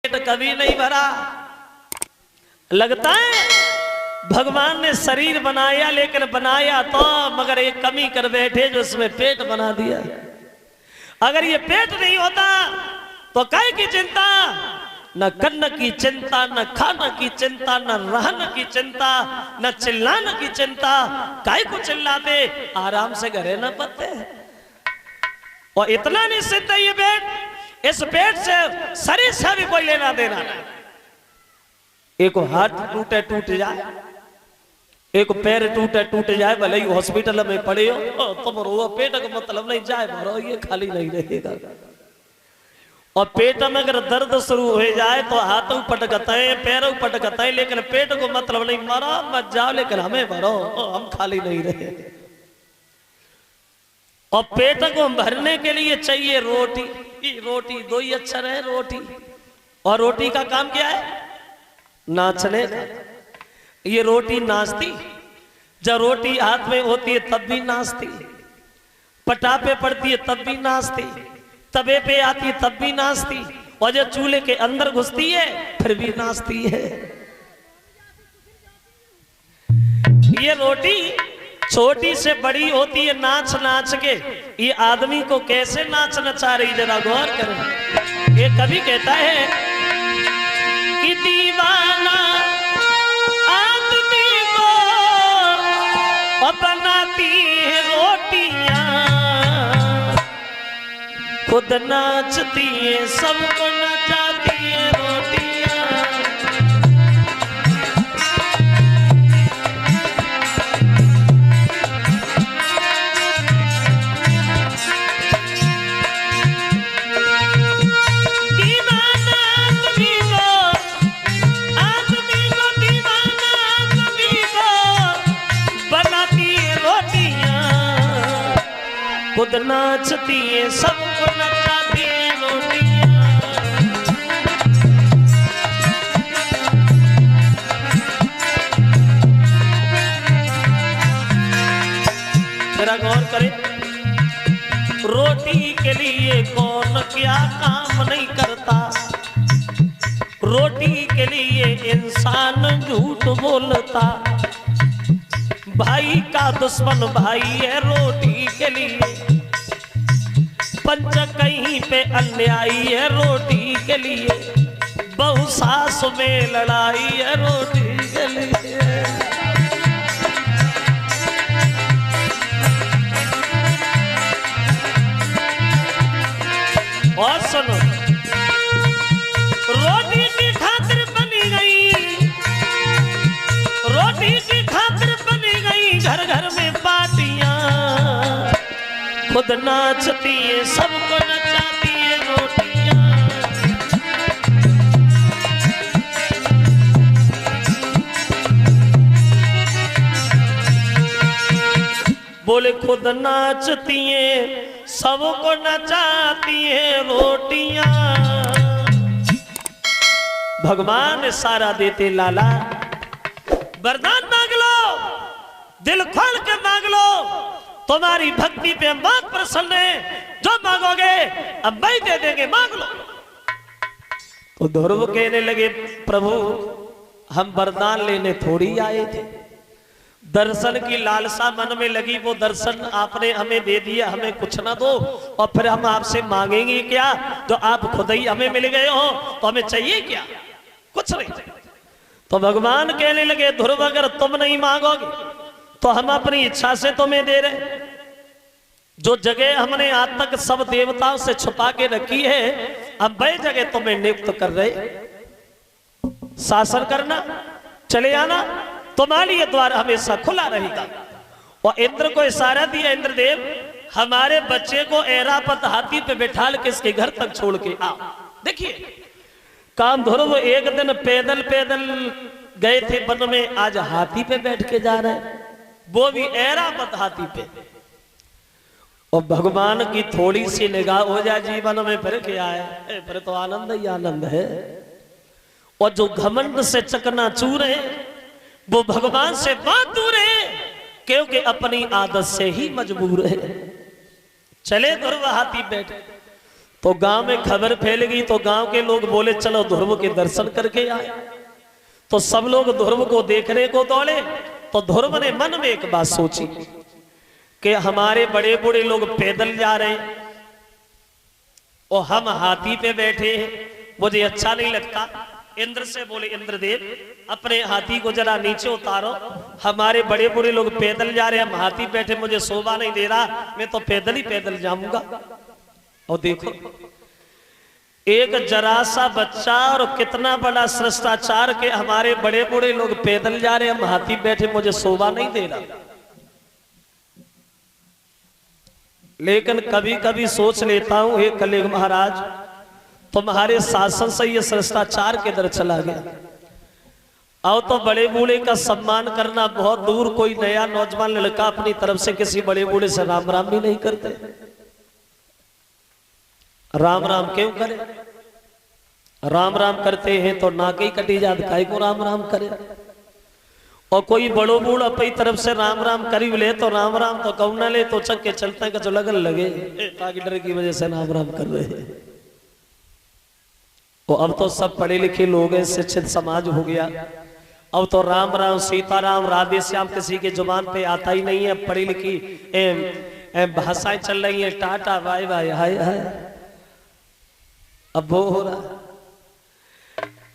पेट कभी नहीं भरा। लगता है भगवान ने शरीर बनाया, लेकिन बनाया तो मगर एक कमी कर बैठे जो इसमें पेट बना दिया। अगर ये पेट नहीं होता तो काय की चिंता, न करने की चिंता, न खाने की चिंता, न रहने की चिंता, न चिल्लाने की चिंता। काय को चिल्लाते, आराम से घरे न पते। और इतना निश्चित है ये पेट, इस पेट से शरीर से भी कोई लेना देना नहीं। एक हाथ टूटे टूट जाए, एक पैर टूटे टूट जाए, भले ही हॉस्पिटल में पड़े हो, तुम रो, पेट का मतलब नहीं जाए भरो, ये खाली नहीं रहेगा। और पेट में अगर दर्द शुरू हो जाए तो हाथ पटकते हैं, पैर पटकते हैं, लेकिन पेट को मतलब नहीं, मरो मत जाओ लेकिन हमें भरो, हम खाली नहीं रहे। और पेट को भरने के लिए चाहिए रोटी। रोटी दो ही अक्षर है, रोटी। और रोटी का काम क्या है? नाचने। ये रोटी नाचती, जब रोटी हाथ में होती है तब भी नाचती, पटापे पड़ती है तब भी नाचती, तवे पे आती है तब भी नाचती, और जब चूल्हे के अंदर घुसती है फिर भी नाचती है। ये रोटी छोटी से बड़ी होती है नाच नाच के। ये आदमी को कैसे नाच नचा रही, जरा गौर करें। ये कभी कहता है कि दीवाना आदमी को बनाती है रोटियां, खुद नाचती है सबको नचाती है रोटियां। खुद नाचती है सबको नचाती है रोटियां। जरा गौर करें, रोटी के लिए कौन क्या काम नहीं करता। रोटी के लिए इंसान झूठ बोलता। भाई का दुश्मन भाई है रोटी के लिए। पंच कहीं पे अन्यायी है रोटी के लिए। बहु सास में लड़ाई है रोटी के लिए। और सुनो, रोटी की खातिर बनी गई, रोटी की खातिर बनी गई घर घर में पार्टियां। खुद नाचती है सबको नचाती है रोटियां। बोले खुद नाचती है सबको नचाती है रोटियां। भगवान इशारा देते, लाला वरदान मांग लो, दिल खोल के मांग लो, तुम्हारी भक्ति पे हम बहुत प्रसन्न हैं, जो मांगोगे अब मैं दे देंगे, मांग लो। तो ध्रुव कहने लगे, प्रभु हम वरदान लेने थोड़ी आए थे, दर्शन की लालसा मन में लगी, वो दर्शन आपने हमें दे दिया, हमें कुछ ना दो और फिर हम आपसे मांगेंगे क्या? जो आप खुद ही हमें मिल गए हो तो हमें चाहिए क्या? कुछ नहीं। तो भगवान कहने लगे, ध्रुव अगर तुम नहीं मांगोगे तो हम अपनी इच्छा से तुम्हें दे रहे। जो जगह हमने आज तक सब देवताओं से छुपा के रखी है, अब वह जगह तुम्हें नियुक्त कर रहे। शासन करना, चले आना, तुम्हारे लिए द्वार हमेशा खुला रहेगा। और इंद्र को इशारा दिया, इंद्रदेव हमारे बच्चे को ऐरावत हाथी पे बिठाल के इसके घर तक छोड़ के आओ। देखिए काम ध्रुव एक दिन पैदल पैदल गए थे वन में, आज हाथी पे बैठ के जा रहे हैं, वो भी ऐरावत हाथी पे। और भगवान की थोड़ी सी निगाह हो जाए जीवन में फिर क्या है, फिर तो आनंद ही आनंद है। और जो घमंड से चकनाचूर है वो भगवान से बहुत दूर है, क्योंकि अपनी आदत से ही मजबूर है। चले ध्रुव हाथी बैठे, तो गांव में खबर फैल गई, तो गांव के लोग बोले चलो ध्रुव के दर्शन करके आए। तो सब लोग ध्रुव को देखने को दौड़े। तो ध्रुव ने मन में एक बात सोची कि हमारे बड़े बूढ़े लोग पैदल जा रहे हैं और हम हाथी पे बैठे हैं, मुझे अच्छा नहीं लगता। इंद्र से बोले इंद्रदेव अपने हाथी को जरा नीचे उतारो, हमारे बड़े बूढ़े लोग पैदल जा रहे हैं, हम हाथी बैठे, मुझे शोभा नहीं दे रहा, मैं तो पैदल ही पैदल जाऊंगा। और देखो एक जरा सा बच्चा और कितना बड़ा शिष्टाचार के हमारे बड़े बूढ़े लोग पैदल जा रहे हैं, हम हाथी बैठे, मुझे शोभा नहीं दे रहा। लेकिन कभी कभी सोच लेता हूं हे कलियुग महाराज, तुम्हारे शासन से ये शिष्टाचार के दर चला गया। और तो बड़े बूढ़े का सम्मान करना बहुत दूर, कोई नया नौजवान लड़का अपनी तरफ से किसी बड़े बूढ़े से राम राम भी नहीं करते। राम राम क्यों करे? राम राम करते हैं तो ना कहीं कटी जात, काय को राम राम करे। और कोई बड़ो बूढ़ अपनी तरफ से राम राम करीब ले तो राम राम तो कौन ना ले तो चक के चलता है, जो लगन लगे ताकि डर की वजह से राम राम कर रहे हैं। तो अब तो सब पढ़े लिखे लोग हैं, शिक्षित समाज हो गया। अब तो राम राम सीताराम राधे श्याम किसी के जुबान पे आता ही नहीं है। पढ़ी लिखी भाषाएं चल रही है, टाटा बाय बाय हाय हाय, अब वो हो रहा।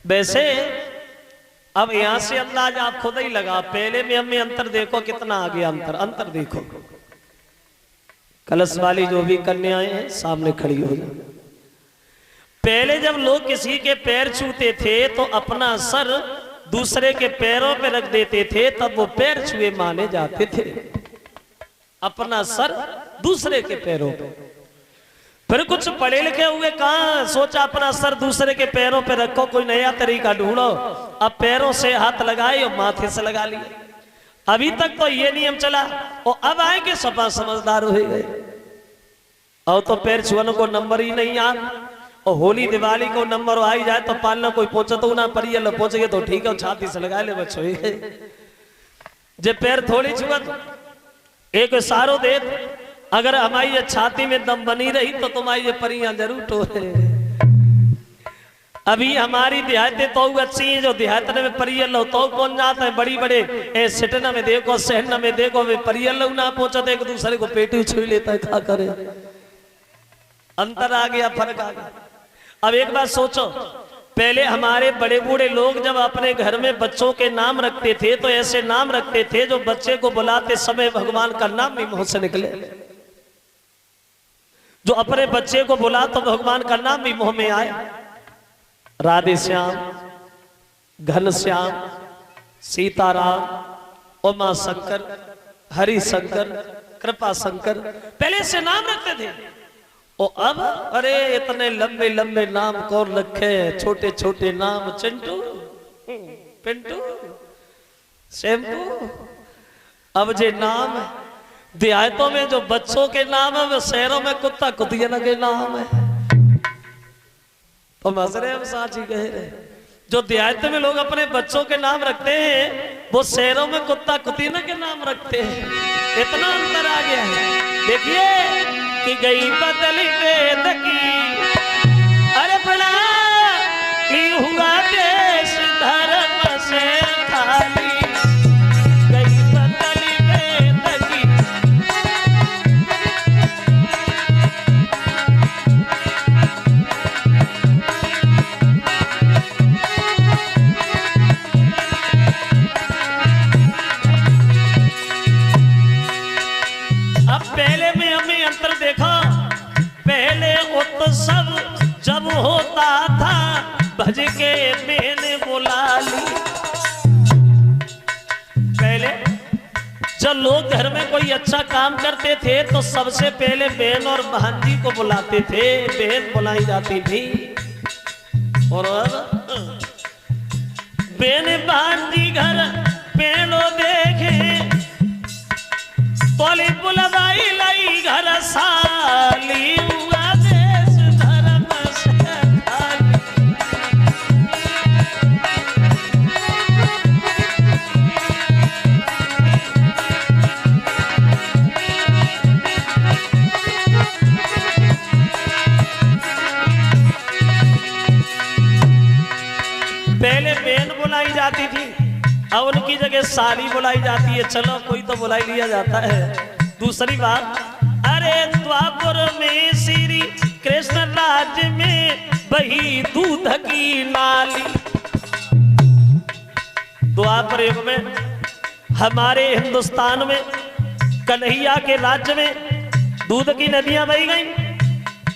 वैसे अब यहां से अंदाज आप खुद ही लगा, पहले में हमें अंतर देखो कितना आ गया। अंतर देखो। कलश वाली जो भी कन्याएं हैं सामने खड़ी हो जाए। पहले जब लोग किसी के पैर छूते थे तो अपना सर दूसरे के पैरों पे रख देते थे, तब वो पैर छुए माने जाते थे। अपना सर दूसरे के पैरों पे। फिर कुछ पढ़े लिखे हुए कहां सोचा अपना सर दूसरे के पैरों पे रखो, कोई नया तरीका ढूंढो। अब पैरों से हाथ लगाए और माथे से लगा लिए। अभी तक तो ये नियम चला और अब आए के सपा समझदार हो गए। और तो पैर छुआने को नंबर ही नहीं याद। और होली दिवाली को नंबर आ ही जाए तो पालना कोई पहुंचा तो ना पर पहुंच गए तो ठीक है, छाती से लगा ले बच्चों। जे पैर थोड़ी छुआ तो एक सारो दे, अगर हमारी ये छाती में दम बनी रही तो तुम्हारी ये परियां जरूर टोरे। अभी हमारी देहातें तो अच्छी हैं, जो देहात में परियल लो तो कौन जाता है। बड़ी बड़े सिटना में देखो, सहना में देखो, वे परियल लो ना पहुंचा तो एक दूसरे को पेटी छू लेता है, खा करे। अंतर आ गया, फर्क आ गया। अब एक बात सोचो, पहले हमारे बड़े बूढ़े लोग जब अपने घर में बच्चों के नाम रखते थे तो ऐसे नाम रखते थे जो बच्चे को बुलाते समय भगवान का नाम भी मुंह से निकले। जो अपने बच्चे को बुला तो भगवान का नाम भी मुंह में आए। राधे श्याम, घनश्याम, सीताराम, उमा शंकर, हरि शंकर, कृपा शंकर, पहले से नाम रखते थे। और अब अरे इतने लंबे लंबे नाम कौन रखे, छोटे छोटे नाम, चिंटू, पिंटू, शैम्पू। अब जे नाम देहातों में जो बच्चों के नाम है, वो शहरों में कुत्ता कुतिया के नाम है। तो मजरे हम साची कह रहे, जो देहात में लोग अपने बच्चों के नाम रखते हैं वो शहरों में कुत्ता कुतिया के नाम रखते हैं। इतना अंतर आ गया है। देखिए कि गई बदली वेद की, अरे बड़ा हुआ देश धर्म से खाली। गई बदली वेद की, अब पहले में हमें अंतर देखा। पहले उत्सव जब होता था भज के मैंने बुला ली। पहले जब लोग घर में कोई अच्छा काम करते थे तो सबसे पहले बहन और भांजी को बुलाते थे, बहन बुलाई जाती थी। और बहन भांजी घर पेड़ो देखे तोली बुलवाई लाई घर साली। हुआ देश धर्म से खाली। पहले बहन बुलाई जाती थी, अब उनकी जगह साली बुलाई जाती है। चलो कोई तो बुलाई लिया जाता है। दूसरी बात, अरे द्वापर में श्री कृष्ण राज्य में बही दूध की नाली। द्वापर युग में हमारे हिंदुस्तान में कन्हैया के राज्य में दूध की नदियां बही गई,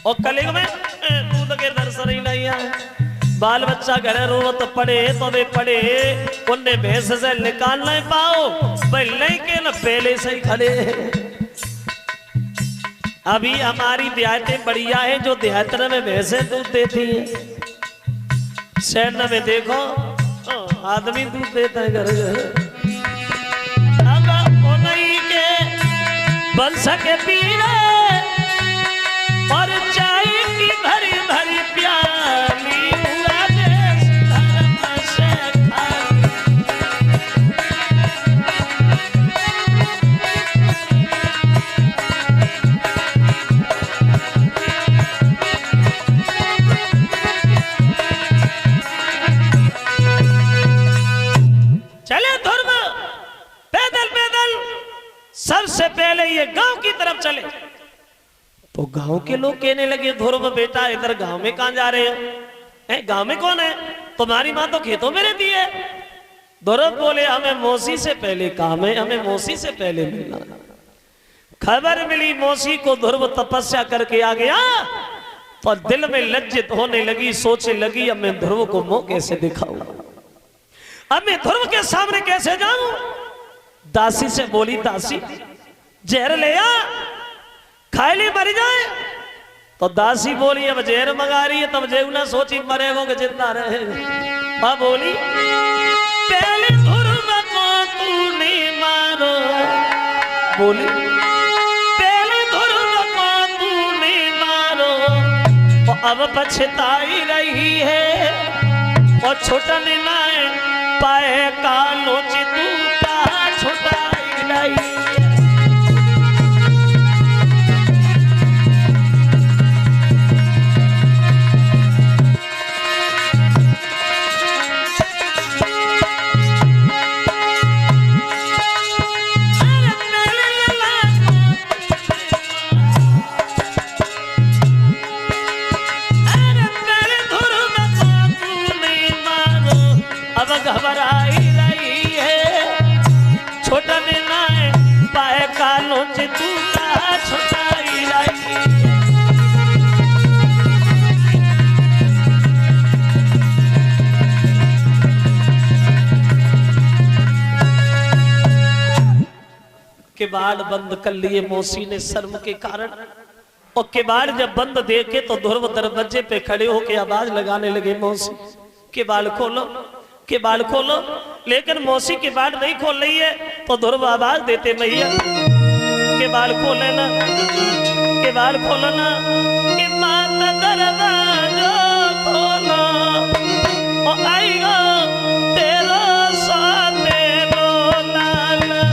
और कलयुग में दूध के दर्शन ही नहीं आए। बाल बच्चा घर रोवत पड़े तो वे पड़े, उन्हें भैंस से निकाल नहीं पाओ, पहले के न पहले से ही खड़े। अभी हमारी देहातें बढ़िया है, जो देहातन में भैंसें दूध देती हैं। शहर में देखो आदमी दूध देता है घर घर। बन सके पीने और चाय की भरी भरी प्याली हुआ देश धर्म से खाली। चले धर्म पैदल पैदल सबसे पहले ये गांव की तरफ चले, तो गांव के लोग कहने लगे ध्रुव बेटा इधर गांव में कहां जा रहे हो? गांव में कौन है? तुम्हारी मां तो खेतों में रहती है। ध्रुव बोले हमें मौसी से पहले काम है, हमें मौसी से पहले मिलना। खबर मिली मौसी को, ध्रुव तपस्या करके आ गया, तो दिल में लज्जित होने लगी, सोचने लगी अब मैं ध्रुव को मुंह कैसे दिखाऊं, अब मैं ध्रुव के सामने कैसे जाऊं। दासी से बोली दासी जहर ले आ, खाए ले मर जाए। तो दासी बोली अब जहर मंगा रही है, तब जेऊ ना सोची मरेगो कि जितना रहे। अब बोली पहले ध्रुव को तूने मारो, बोली पहले ध्रुव को तूने मारो, और अब पछताई रही है, और छोटा ना पाए कालो चितू छुटाई नहीं। अब घबराई रही है, छोटा ना पाए कालो चितूता छुटाई रही। किवाड़ बंद कर लिए मौसी ने शर्म के कारण, और किवाड़ जब बंद देखे तो ध्रुव दरवाजे पे खड़े होके आवाज लगाने लगे मौसी किवाड़ खोलो, किवाड़ खोलो। लेकिन मौसी किवाड़ नहीं खोल रही है, तो ध्रुव आवाज देते मैया किवाड़ खोले ना, किवाड़ खोलो ना, कि माता दरवाजा खोलो, और आएगा तेरा साथे लो लाला।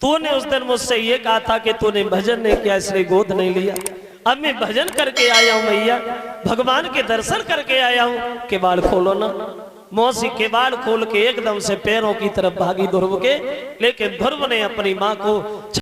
तूने उस दिन मुझसे ये कहा था कि तूने भजन नहीं किया इसलिए गोद नहीं लिया। अब मैं भजन करके आया हूं मैया, भगवान के दर्शन करके आया हूं, केवाड़ खोलो ना। मौसी केवाड़ खोल के एकदम से पैरों की तरफ भागी ध्रुव के, लेकिन ध्रुव ने अपनी माँ को